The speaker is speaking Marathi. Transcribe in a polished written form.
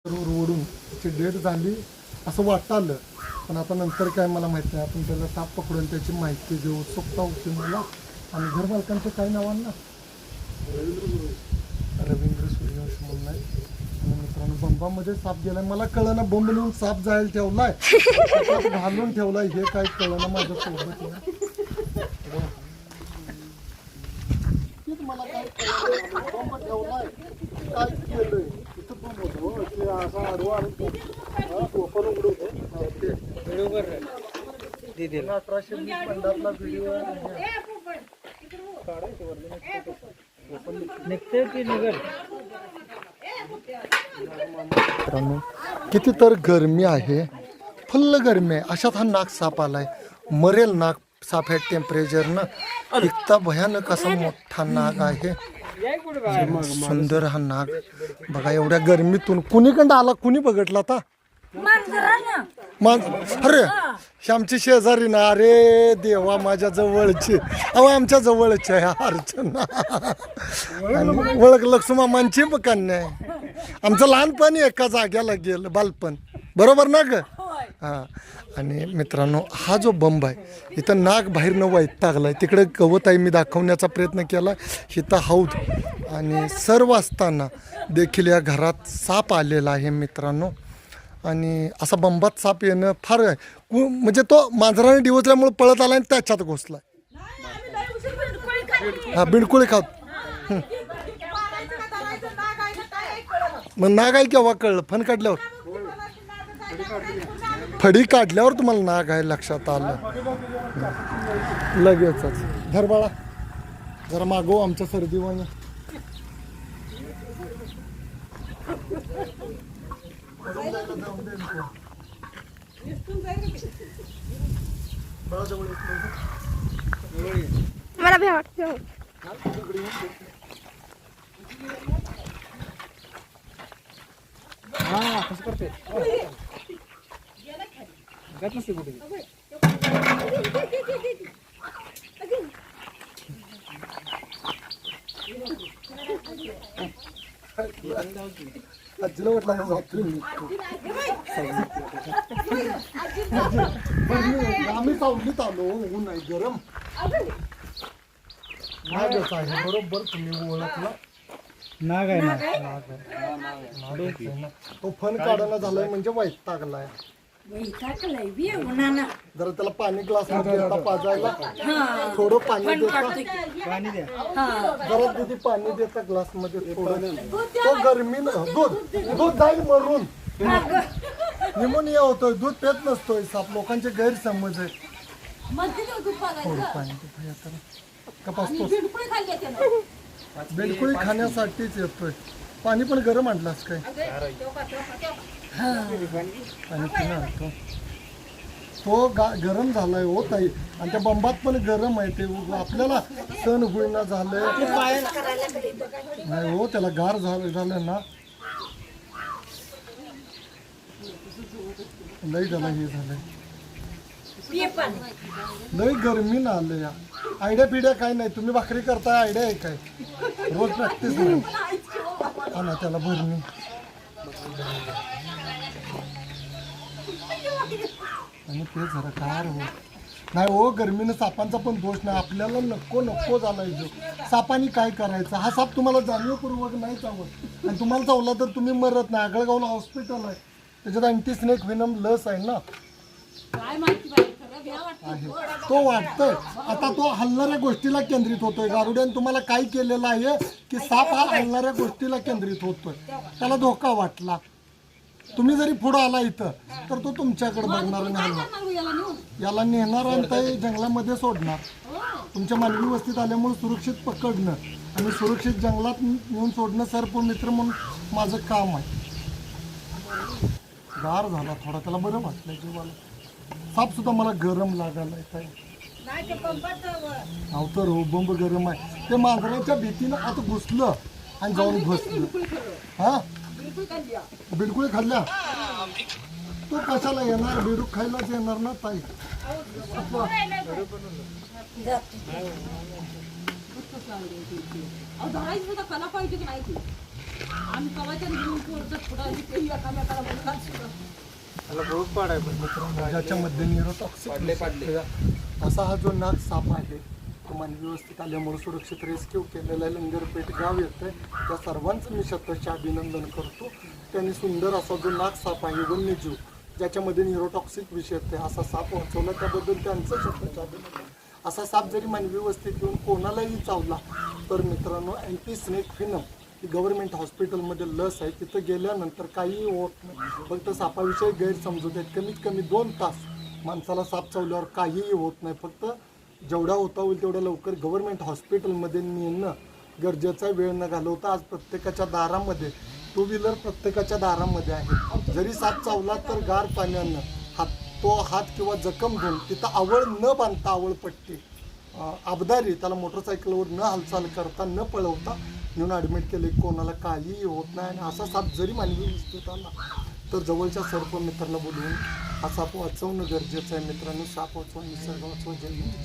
ओढून त्याची डेट झाली असं वाटलं, पण आता नंतर काय मला माहित नाही. आपण त्याला साप पकडून त्याची माहिती घेऊ. उत्सुकता होती मला. आणि घर मालकांचं काय नावांना रवींद्र सूर्यवंशी म्हणून आहे. आणि मित्रांनो बंबामध्ये साप गेलाय. मला कळलं ना, बंब नेऊन साप जायला ठेवलाय, त्याच्यात घालून ठेवलाय, हे काय कळलं ना माझ्या सोबत. मला काय कळलं, बंब ठेवलाय काय केलंय इथं. बंब होतो ते असा आडवा आणि ओपन उघडवतो ते बरोबर. 1820 मंडातला व्हिडिओ किती तर गरमी आहे, फुल्ल गरमी आहे. अशात हा नाग साप आलाय. मरेल नाग साप आहे टेम्परेचरनं. इतका भयानक असा मोठा नाग आहे. सुंदर हा नाग बघा. एवढ्या गरमीतून कुणीकडं आला, कुणी बघितला आता? अरे आमची शेजारी ना. अरे देवा, माझ्या जवळची, अहो आमच्या जवळची आहे अर्चना. ओळख लक्ष्मामांची कन्या आहे. आमचं लहानपणी एका जाग्याला गेलं, बालपण, बरोबर ना ग? हां. आणि मित्रांनो, हा जो बंब आहे इथं नाग बाहेरनं वैतागलाय. तिकडे गवत आहे, मी दाखवण्याचा प्रयत्न केला. इथं हौद आणि सर्व असताना देखील या घरात साप आलेला आहे मित्रांनो. आणि असा बंबात साप येणं फार आहे. म्हणजे तो मांजराने डिवचल्यामुळे पळत आला आणि त्याच्यात घुसला. हा, बिडकुळे खात. मग नाग आहे केव्हा कळलं? फण काढल्यावर, फडी काढल्यावर तुम्हाला नाग आहे लक्षात आलं लगेचच. धर बाळा, जरा मागव आमच्या सर्दीवाने. मला भ्या वाटतं. हा कसं करते जात नसते कुठे. आजीला वाटलं आम्ही सावलीत आलो. ऊन नाही, गरम नागच आहे. बरोबर तुम्ही ओळखला. नाग आहे ना. तो फन काढायला झालाय म्हणजे वैतागलाय. जरा त्याला पाणी ग्लास मध्ये देता पाजायला. थोडं पाणी देता, पाणी द्या. जरा दिदी पाणी देता ग्लास मध्ये थोडं. तो गरमीनं दूध जाईल मरून. निमोनिया होतोय, दूध पेत नसतोय साप. लोकांचे गैरसमज आहे. थोडं पाणी देता कपासतो. बिलकुल खाण्यासाठीच येतोय. पाणी पण गरम आणलास काय? पाणी पिणार तो गरम झालाय हो ताई. आणि त्या बंबात पण गरम आहे. ते आपल्याला सण होईना झालंय. नाही हो, त्याला गार झालं ना, लई त्याला हे झालंय. लई गरमी ना आलं या. आयडिया पिढ्या काय नाही. तुम्ही भाकरी करताय, आयडिया आहे काय? रोज प्रॅक्टिस नाही. हा ना, त्याला भरणी. आणि ते जरा कार हो नाही हो. गरमीनं सापांचा पण दोष नाही. आपल्याला नको झालाय जो. सापानी काय करायचं? हा साप तुम्हाला जाणीवपूर्वक नाही चावत, आणि तुम्हाला चावला तर तुम्ही मरत नाही. आगळगावला हॉस्पिटल आहे, त्याच्यात अँटी स्नेक व्हेनम लस आहे ना. आहे तो वाटतोय. आता तो हलणाऱ्या गोष्टीला केंद्रित होतोय. गारुड्याने तुम्हाला काय केलेलं आहे की साप हा हलणाऱ्या गोष्टीला केंद्रित होतोय. त्याला धोका वाटला. तुम्ही जरी पुढं आला इथं तर तो तुमच्याकडे बघणार आणि हलणार. याला नेणार आणि ते जंगलामध्ये सोडणार. तुमच्या मानवी वस्तीत आल्यामुळे सुरक्षित पकडणं आणि सुरक्षित जंगलात नेऊन सोडणं सर्प मित्र म्हणून माझं काम आहे. गार झाला थोडा, त्याला बरं वाटलं जीवाला. साप सुद्धा मला गरम लागायला काय तर हो. बंब गरम आहे. ते मांजराच्या भीतीनं आता घुसलं आणि जाऊन घुसलं. हा, बिडकुळे खाल्ल्या. तो कशाला येणार? बेडूक खायलाच येणार ना ताई. त्याला बहुत पाडाय पण ज्याच्या मध्ये न्यूरोटॉक्सिक असा हा जो नाग साप आहे तो मानवी व्यवस्थित आल्यामुळे सुरक्षित रेस्क्यू केलेला आहे. लंगरपेठ गाव येतं त्या सर्वांचं मी शतश अभिनंदन करतो. त्यांनी सुंदर असा जो नाग साप आहे वन्यजीव ज्याच्यामध्ये न्यूरोटॉक्सिक विष येते असा साप वाचवला त्याबद्दल त्यांचं शतश अभिनंदन. असा साप जरी मानवी व्यवस्थित येऊन कोणालाही चावला तर मित्रांनो अँटी स्नेक फिनम ही गव्हर्नमेंट हॉस्पिटलमध्ये लस आहे. तिथं गेल्यानंतर काहीही होत नाही. फक्त सापाविषयी गैरसमजूत आहेत. कमीत कमी 2 तास माणसाला साप चावल्यावर काहीही होत नाही. फक्त जेवढा होता होईल तेवढ्या लवकर गव्हर्नमेंट हॉस्पिटलमध्ये नेणं गरजेचा, वेळ न घालवता. आज प्रत्येकाच्या दारामध्ये 2 व्हीलर प्रत्येकाच्या दारामध्ये आहे. जरी साप चावला तर गार पाण्यानं तो हात किंवा जखम धुवून तिथं आवळ न बांधता आवळपट्टी अबदारी त्याला मोटरसायकलवर न हालचाल करता न पळवता नेऊन ॲडमिट केले. कोणाला काहीही होत नाही. आणि असा साप जरी मानवी वस्तीत आला तर जवळच्या सर्प मित्राला बोलवून हा साप वाचवणं गरजेचं आहे. मित्रांनो, साप वाचवा, निसर्ग वाचवा. जय हिंद.